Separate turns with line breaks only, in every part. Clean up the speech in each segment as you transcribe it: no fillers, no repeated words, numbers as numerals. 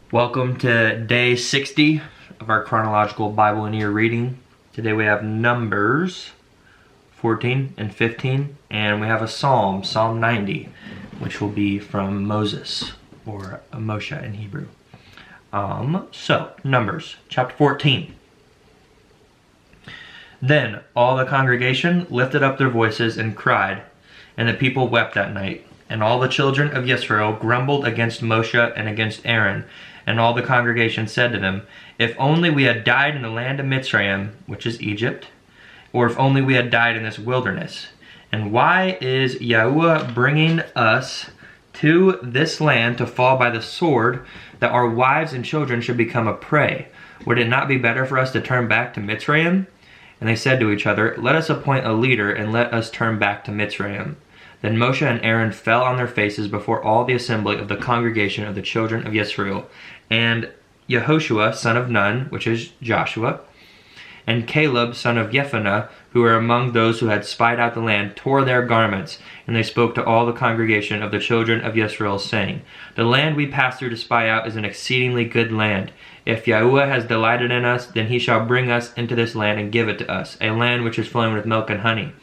Welcome to day 60 of our chronological Bible in Year reading. Today we have Numbers 14 and 15, and we have a Psalm, Psalm 90, which will be from Moses, or Moshe in Hebrew. So, Numbers chapter 14. Then all the congregation lifted up their voices and cried, and the people wept that night. And all the children of Israel grumbled against Moshe and against Aaron. And all the congregation said to them, If only we had died in the land of Mitzrayim, which is Egypt, or if only we had died in this wilderness. And why is Yahuwah bringing us to this land to fall by the sword, that our wives and children should become a prey? Would it not be better for us to turn back to Mitzrayim? And they said to each other, Let us appoint a leader, and let us turn back to Mitzrayim. Then Moshe and Aaron fell on their faces before all the assembly of the congregation of the children of Israel. And Yehoshua, son of Nun, which is Joshua, and Caleb, son of Jephunneh, who were among those who had spied out the land, tore their garments. And they spoke to all the congregation of the children of Israel, saying, The land we passed through to spy out is an exceedingly good land. If Yahuwah has delighted in us, then he shall bring us into this land and give it to us, a land which is flowing with milk and honey.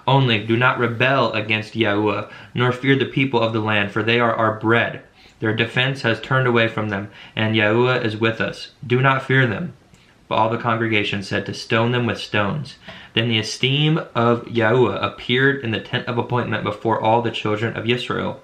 Only do not rebel against Yahuwah, nor fear the people of the land, for they are our bread. Their defense has turned away from them, and Yahuwah is with us. Do not fear them. But all the congregation said to stone them with stones. Then the esteem of Yahuwah appeared in the tent of appointment before all the children of Israel.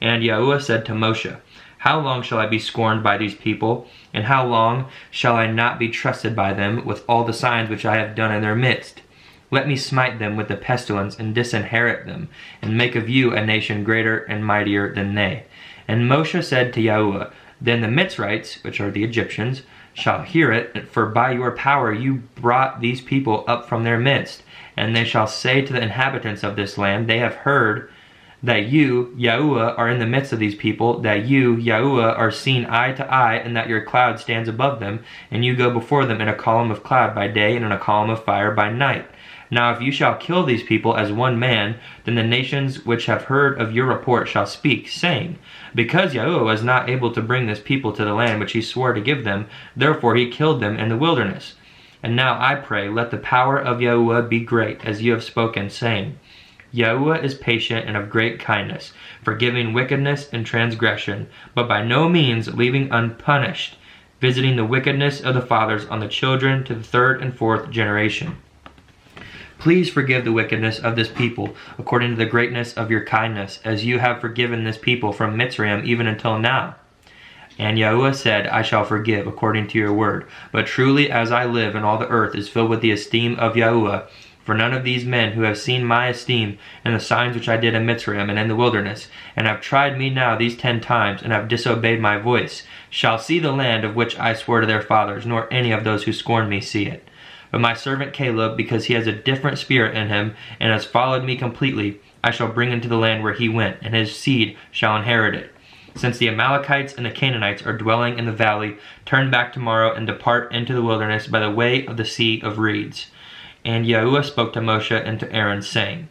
And Yahuwah said to Moshe, How long shall I be scorned by these people? And how long shall I not be trusted by them with all the signs which I have done in their midst? Let me smite them with the pestilence and disinherit them, and make of you a nation greater and mightier than they. And Moshe said to Yahuwah, Then the Mitzrites, which are the Egyptians, shall hear it, for by your power you brought these people up from their midst. And they shall say to the inhabitants of this land, They have heard that you, Yahuwah, are in the midst of these people, that you, Yahuwah, are seen eye to eye, and that your cloud stands above them, and you go before them in a column of cloud by day and in a column of fire by night. Now if you shall kill these people as one man, then the nations which have heard of your report shall speak, saying, Because Yahuwah was not able to bring this people to the land which he swore to give them, therefore he killed them in the wilderness. And now I pray, let the power of Yahuwah be great, as you have spoken, saying, Yahuwah is patient and of great kindness, forgiving wickedness and transgression, but by no means leaving unpunished, visiting the wickedness of the fathers on the children to the third and fourth generation. Please forgive the wickedness of this people, according to the greatness of your kindness, as you have forgiven this people from Mitzrayim even until now. And Yahuwah said, I shall forgive, according to your word. But truly as I live, and all the earth is filled with the esteem of Yahuwah, for none of these men who have seen my esteem and the signs which I did in Mitzrayim and in the wilderness, and have tried me now these 10 times, and have disobeyed my voice, shall see the land of which I swore to their fathers, nor any of those who scorned me see it. But my servant Caleb, because he has a different spirit in him, and has followed me completely, I shall bring into the land where he went, and his seed shall inherit it. Since the Amalekites and the Canaanites are dwelling in the valley, turn back tomorrow and depart into the wilderness by the way of the Sea of Reeds. And Yahuwah spoke to Moshe and to Aaron, saying,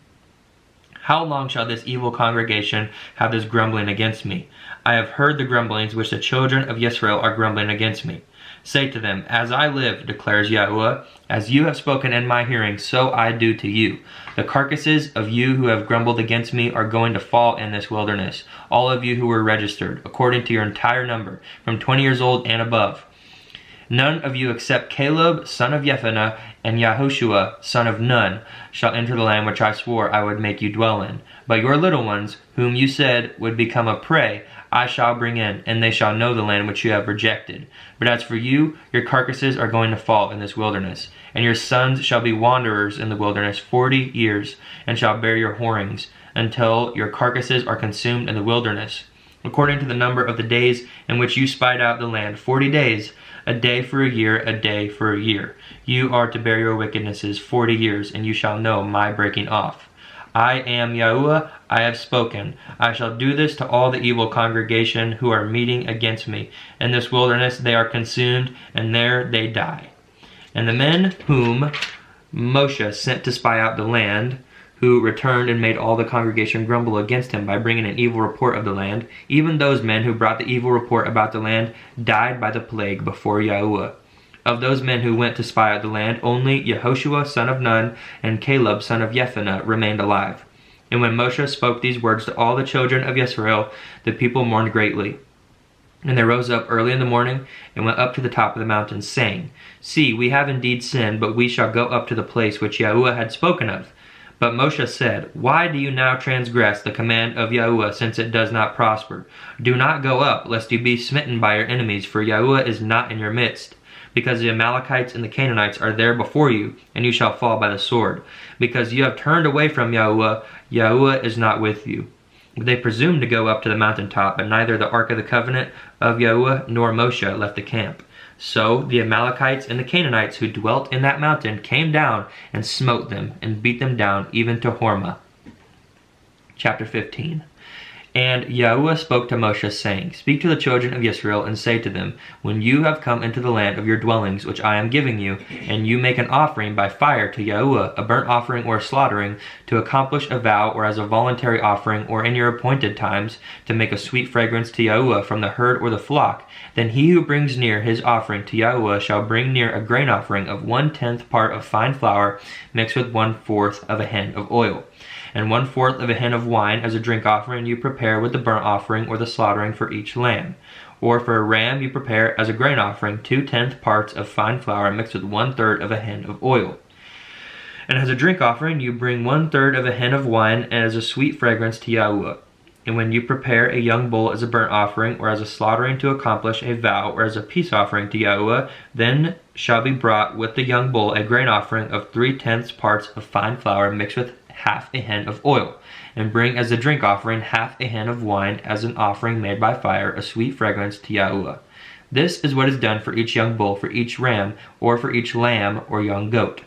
How long shall this evil congregation have this grumbling against me? I have heard the grumblings which the children of Israel are grumbling against me. Say to them, As I live, declares Yahuwah, as you have spoken in my hearing, so I do to you. The carcasses of you who have grumbled against me are going to fall in this wilderness, all of you who were registered, according to your entire number, from 20 years old and above. None of you except Caleb, son of Jephunneh, and Yehoshua, son of Nun, shall enter the land which I swore I would make you dwell in. But your little ones, whom you said would become a prey, I shall bring in, and they shall know the land which you have rejected. But as for you, your carcasses are going to fall in this wilderness, and your sons shall be wanderers in the wilderness 40 years, and shall bear your whorings, until your carcasses are consumed in the wilderness. According to the number of the days in which you spied out the land, 40 days, a day for a year, a day for a year. You are to bear your wickednesses 40 years, and you shall know my breaking off. I am Yahuwah, I have spoken. I shall do this to all the evil congregation who are meeting against me. In this wilderness they are consumed, and there they die. And the men whom Moshe sent to spy out the land, who returned and made all the congregation grumble against him by bringing an evil report of the land, even those men who brought the evil report about the land died by the plague before Yahuwah. Of those men who went to spy out the land, only Yehoshua son of Nun and Caleb son of Jephunneh remained alive. And when Moshe spoke these words to all the children of Israel, the people mourned greatly. And they rose up early in the morning and went up to the top of the mountain, saying, See, we have indeed sinned, but we shall go up to the place which Yahuwah had spoken of. But Moshe said, Why do you now transgress the command of Yahuwah, since it does not prosper? Do not go up, lest you be smitten by your enemies, for Yahuwah is not in your midst. Because the Amalekites and the Canaanites are there before you, and you shall fall by the sword. Because you have turned away from Yahuwah, Yahuwah is not with you. But they presumed to go up to the mountaintop, and neither the ark of the covenant of Yahuwah nor Moshe left the camp. So the Amalekites and the Canaanites who dwelt in that mountain came down and smote them, and beat them down even to Hormah. Chapter 15. And Yahuwah spoke to Moshe, saying, Speak to the children of Israel, and say to them, When you have come into the land of your dwellings, which I am giving you, and you make an offering by fire to Yahuwah, a burnt offering or a slaughtering, to accomplish a vow, or as a voluntary offering, or in your appointed times, to make a sweet fragrance to Yahuwah from the herd or the flock, then he who brings near his offering to Yahuwah shall bring near a grain offering of 1/10 part of fine flour, mixed with 1/4 of a hin of oil. And 1/4 of a hin of wine as a drink offering you prepare with the burnt offering or the slaughtering for each lamb. Or for a ram you prepare as a grain offering 2/10 parts of fine flour mixed with 1/3 of a hin of oil. And as a drink offering you bring 1/3 of a hin of wine as a sweet fragrance to Yahuwah. And when you prepare a young bull as a burnt offering, or as a slaughtering to accomplish a vow, or as a peace offering to Yahuwah, then shall be brought with the young bull a grain offering of 3/10 parts of fine flour mixed with half a hin of oil, and bring as a drink offering half a hin of wine as an offering made by fire, a sweet fragrance to Yahuwah. This is what is done for each young bull, for each ram, or for each lamb or young goat.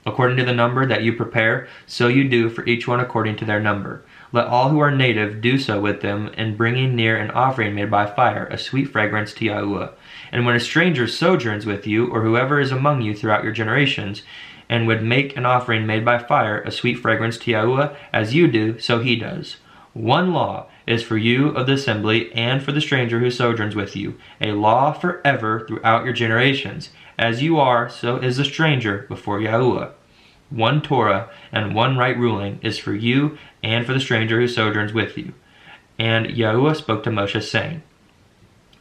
According to the number that you prepare, so you do for each one according to their number. Let all who are native do so with them, in bringing near an offering made by fire, a sweet fragrance to Yahuwah. And when a stranger sojourns with you, or whoever is among you throughout your generations, and would make an offering made by fire, a sweet fragrance to Yahuwah, as you do, so he does. One law is for you of the assembly, and for the stranger who sojourns with you, a law forever throughout your generations. As you are, so is the stranger before Yahuwah. One Torah and one right ruling is for you and for the stranger who sojourns with you. And Yahuwah spoke to Moshe, saying,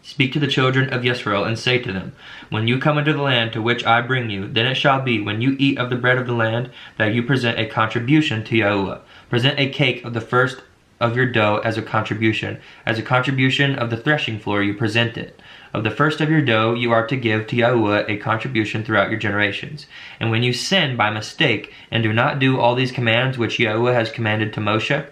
Speak to the children of Israel, and say to them, When you come into the land to which I bring you, then it shall be, when you eat of the bread of the land, that you present a contribution to Yahuwah. Present a cake of the first of your dough as a contribution. As a contribution of the threshing floor you present it. Of the first of your dough you are to give to Yahuwah a contribution throughout your generations. And when you sin by mistake, and do not do all these commands which Yahuwah has commanded to Moshe,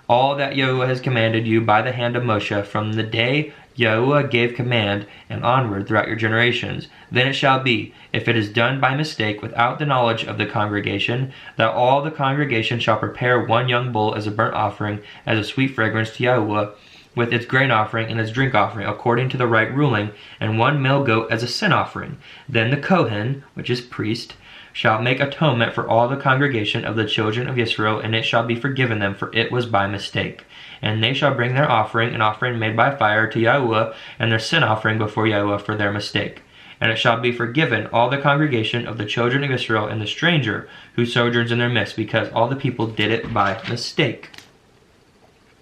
all that Yahuwah has commanded you by the hand of Moshe, from the day Yahuwah gave command and onward throughout your generations, then it shall be, if it is done by mistake without the knowledge of the congregation, that all the congregation shall prepare one young bull as a burnt offering, as a sweet fragrance to Yahuwah, with its grain offering and its drink offering, according to the right ruling, and one male goat as a sin offering. Then the Kohen, which is priest, shall make atonement for all the congregation of the children of Israel, and it shall be forgiven them, for it was by mistake. And they shall bring their offering, an offering made by fire, to Yahuwah, and their sin offering before Yahuwah for their mistake. And it shall be forgiven all the congregation of the children of Israel and the stranger who sojourns in their midst, because all the people did it by mistake.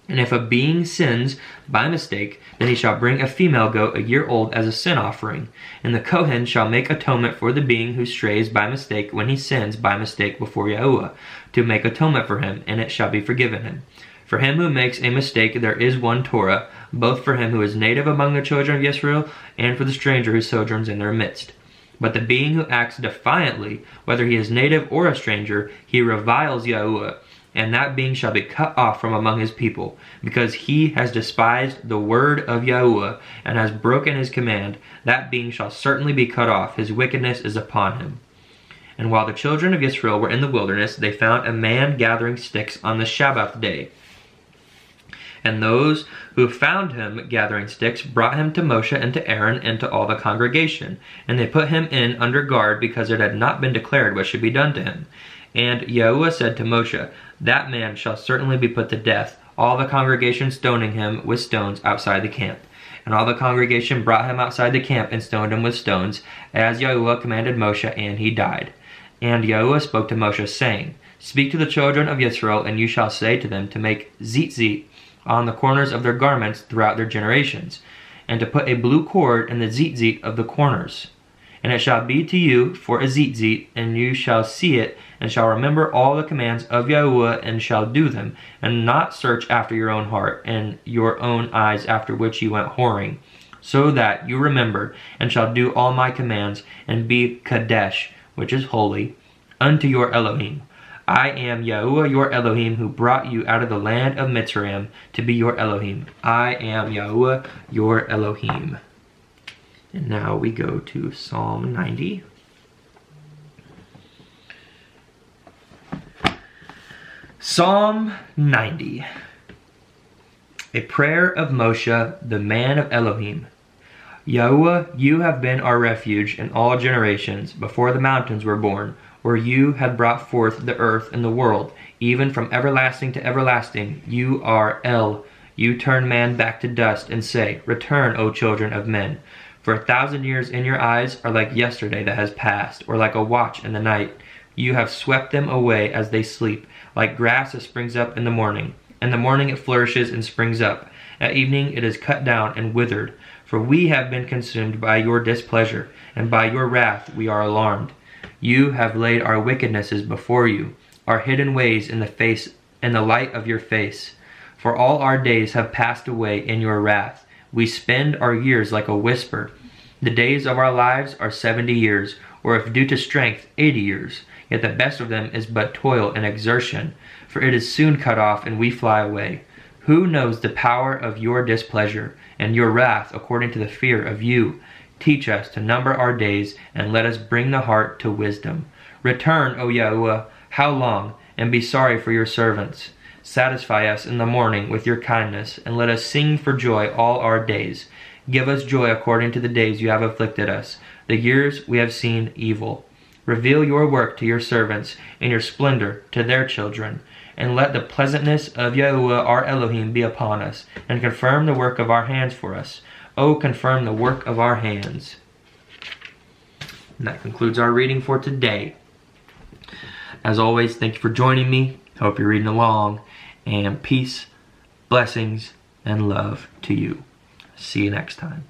And if a being sins by mistake, then he shall bring a female goat a year old as a sin offering. And the Kohen shall make atonement for the being who strays by mistake when he sins by mistake before Yahuwah, to make atonement for him, and it shall be forgiven him. For him who makes a mistake there is one Torah, both for him who is native among the children of Israel, and for the stranger who sojourns in their midst. But the being who acts defiantly, whether he is native or a stranger, he reviles Yahuwah, and that being shall be cut off from among his people, because he has despised the word of Yahuwah, and has broken his command. That being shall certainly be cut off, his wickedness is upon him. And while the children of Israel were in the wilderness, they found a man gathering sticks on the Shabbath day. And those who found him gathering sticks brought him to Moshe and to Aaron and to all the congregation. And they put him in under guard, because it had not been declared what should be done to him. And Yahuwah said to Moshe, that man shall certainly be put to death, all the congregation stoning him with stones outside the camp. And all the congregation brought him outside the camp and stoned him with stones, as Yahuwah commanded Moshe, and he died. And Yahuwah spoke to Moshe, saying, Speak to the children of Israel, and you shall say to them to make tzitzit on the corners of their garments throughout their generations, and to put a blue cord in the tzitzit of the corners. And it shall be to you for a tzitzit, and you shall see it, and shall remember all the commands of Yahuwah, and shall do them, and not search after your own heart, and your own eyes after which you went whoring, so that you remember, and shall do all my commands, and be Kadesh, which is holy, unto your Elohim. I am Yahuwah your Elohim, who brought you out of the land of Mitzrayim to be your Elohim. I am Yahuwah your Elohim. And now we go to Psalm 90. Psalm 90. A prayer of Moshe, the man of Elohim. Yahuwah, you have been our refuge in all generations, before the mountains were born, where you had brought forth the earth and the world, even from everlasting to everlasting. You are El. You turn man back to dust and say, Return, O children of men. For 1,000 years in your eyes are like yesterday that has passed, or like a watch in the night. You have swept them away as they sleep, like grass that springs up in the morning. In the morning it flourishes and springs up. At evening it is cut down and withered. For we have been consumed by your displeasure, and by your wrath we are alarmed. You have laid our wickednesses before you, our hidden ways in the light of your face. For all our days have passed away in your wrath. We spend our years like a whisper. The days of our lives are 70 years, or if due to strength, 80 years. Yet the best of them is but toil and exertion, for it is soon cut off and we fly away. Who knows the power of your displeasure, and your wrath according to the fear of you? Teach us to number our days, and let us bring the heart to wisdom. Return, O Yahuwah, how long, and be sorry for your servants. Satisfy us in the morning with your kindness, and let us sing for joy all our days. Give us joy according to the days you have afflicted us, the years we have seen evil. Reveal your work to your servants, and your splendor to their children. And let the pleasantness of Yahuwah our Elohim be upon us, and confirm the work of our hands for us. O confirm the work of our hands. And that concludes our reading for today. As always, thank you for joining me. Hope you're reading along. And peace, blessings, and love to you. See you next time.